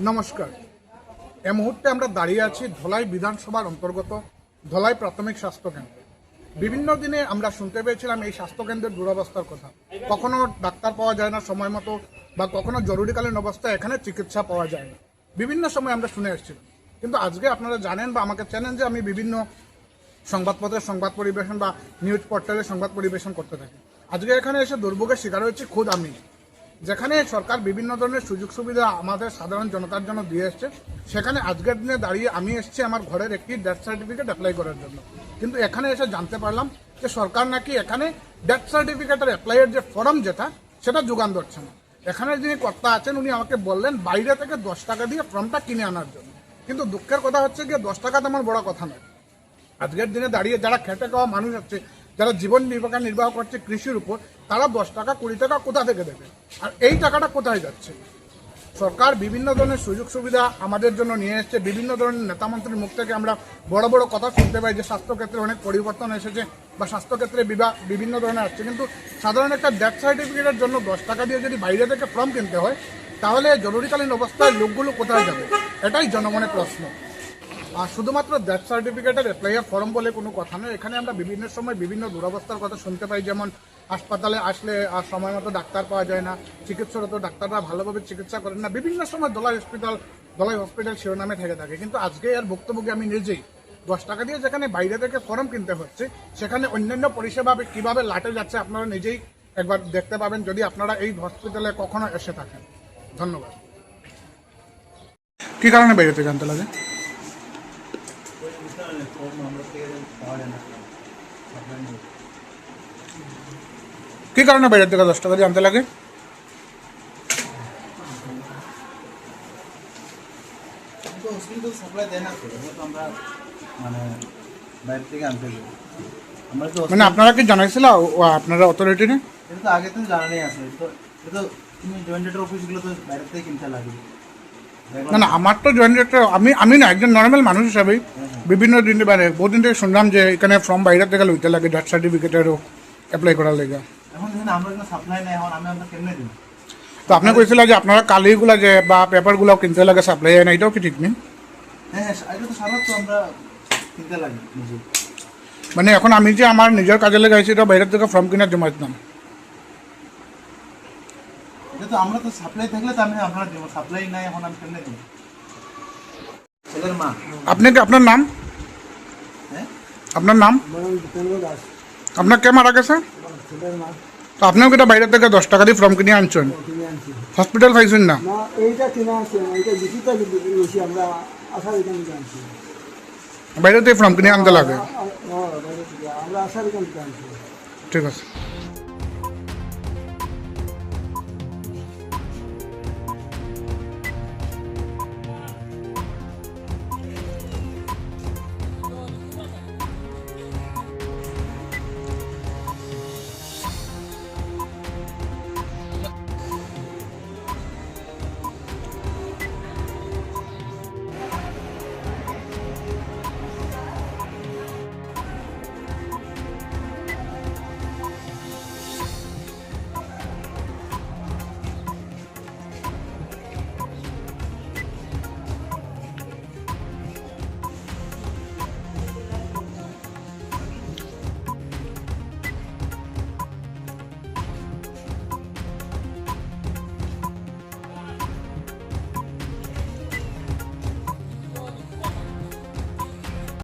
নমস্কার। এই মুহূর্তে আমরা দাঁড়িয়ে আছি ধলাই বিধানসভার অন্তর্গত ধলাই প্রাথমিক স্বাস্থ্যকেন্দ্রে। বিভিন্ন দিনে আমরা শুনতে পেয়েছিলাম এই স্বাস্থ্যকেন্দ্রের দুরবস্থার কথা। কখনো ডাক্তার পাওয়া যায় না সময় মতো, বা কখনো জরুরিকালীন অবস্থায় এখানে চিকিৎসা পাওয়া যায় না। বিভিন্ন সময় আমরা শুনে এসেছিলাম, কিন্তু আজকে আপনারা জানেন বা আমাকে চেনেন যে আমি বিভিন্ন সংবাদপত্রের সংবাদ পরিবেশন বা নিউজ পোর্টালে সংবাদ পরিবেশন করতে থাকি। আজকে এখানে এসে দুর্ভোগের শিকার হয়েছি খোদ আমি। যেখানে সরকার বিভিন্ন ধরনের সুযোগ সুবিধা আমাদের সাধারণ জনতার জন্য দিয়ে এসছে, সেখানে আজকের দিনে দাঁড়িয়ে আমি এসেছি আমার ঘরের একটি ডেথ সার্টিফিকেট অ্যাপ্লাই করার জন্য। কিন্তু এখানে এসে জানতে পারলাম যে সরকার নাকি এখানে ডেথ সার্টিফিকেটের অ্যাপ্লাইয়ের যে ফর্ম সেটা যোগান ধরছে না। এখানে যিনি কর্তা আছেন উনি আমাকে বললেন বাইরে থেকে 10 টাকা দিয়ে ফর্মটা কিনে আনার জন্য। কিন্তু দুঃখের কথা হচ্ছে গিয়ে 10 টাকা তেমন বড় কথা নয়। আজকের দিনে দাঁড়িয়ে যারা খেটে খাওয়া মানুষ আছে, যারা জীবন নির্বাহ করছে কৃষির উপর, তারা 10 টাকা 20 টাকা কোথা থেকে দেবে? আর এই টাকাটা কোথায় যাচ্ছে? সরকার বিভিন্ন ধরনের সুযোগ সুবিধা আমাদের জন্য নিয়ে এসছে। বিভিন্ন ধরনের নেতামন্ত্রীর মুখ থেকে আমরা বড় বড় কথা শুনতে পাই যে স্বাস্থ্যক্ষেত্রে অনেক পরিবর্তন এসেছে বা স্বাস্থ্যক্ষেত্রে বিভিন্ন ধরনের আসছে। কিন্তু সাধারণ একটা ডেথ সার্টিফিকেটের জন্য 10 টাকা দিয়ে যদি বাইরে থেকে ফর্ম কিনতে হয়, তাহলে জরুরিকালীন অবস্থায় লোকগুলো কোথায় যাবে? এটাই জনমনের প্রশ্ন। আর শুধুমাত্র ডেথ সার্টিফিকেটের অ্যাপ্লাইয়ের ফর্ম বলে কোনো কথা নয়। এখানে আমরা বিভিন্ন সময় বিভিন্ন দুরবস্থার কথা শুনতে পাই, যেমন হাসপাতালে আসলে আর সময় মতো ডাক্তার পাওয়া যায় না, চিকিৎসারত ডাক্তাররা ভালোভাবে চিকিৎসা করেন না। বিভিন্ন সময় ধলাই হসপিটাল শিরোনামে থেকে থাকে। কিন্তু আজকে আর ভুক্তভোগী আমি নিজেই। 10 টাকা দিয়ে যেখানে বাইরে থেকে ফর্ম কিনতে হচ্ছে, সেখানে অন্যান্য পরিষেবা কীভাবে লাটে যাচ্ছে আপনারা নিজেই একবার দেখতে পাবেন যদি আপনারা এই হসপিটালে কখনো এসে থাকেন। ধন্যবাদ। কী কারণে বাইরে থেকে আনতে লাগে? কি কারণে বাইরের থেকে 10 টাকা দিয়ে আনতে লাগে? মানে আপনারা কি জানাইছিল আপনারা অথরিটি? আগে তো জানাই আছে, না, আমার তো জয়েন্ট ডিরেক্টর আমি না, একজন নর্মাল মানুষ হিসাবেই বিভিন্ন দিন মানে বহুদিন থেকে শুনলাম যে এখানে ফর্ম বাইরে থেকে লইতে লাগে ডেথ সার্টিফিকেটেরও অ্যাপ্লাই করার লেগে। তো আপনি কইছিলেন যে আপনারা কালিগুলা যে বা পেপারগুলো কিনতে লাগে সাপ্লাই হয় না, এটাও কি ঠিক নেই? মানে এখন আমি যে আমার নিজের কাজে লেগাইছি এটা বাইরের থেকে ফর্ম কিনার জমা দিতাম। আমরা তো সাপ্লাই থাকলে তো আমি আপনারা দেবো, সাপ্লাই নাই এখন আমি কেমনে দেবো? ছেলের মা। আপনি কি আপনার নাম? হ্যাঁ, আপনার নাম? আপনার কে মারা গেছে? তো আপনিও কি বাইরে থেকে 10 টাকা দিয়ে ফর্ম কিনে আনছেন? হসপিটাল পাইছেন না? বাইরে থেকে ফর্ম কিনে আনতে লাগে। ঠিক আছে।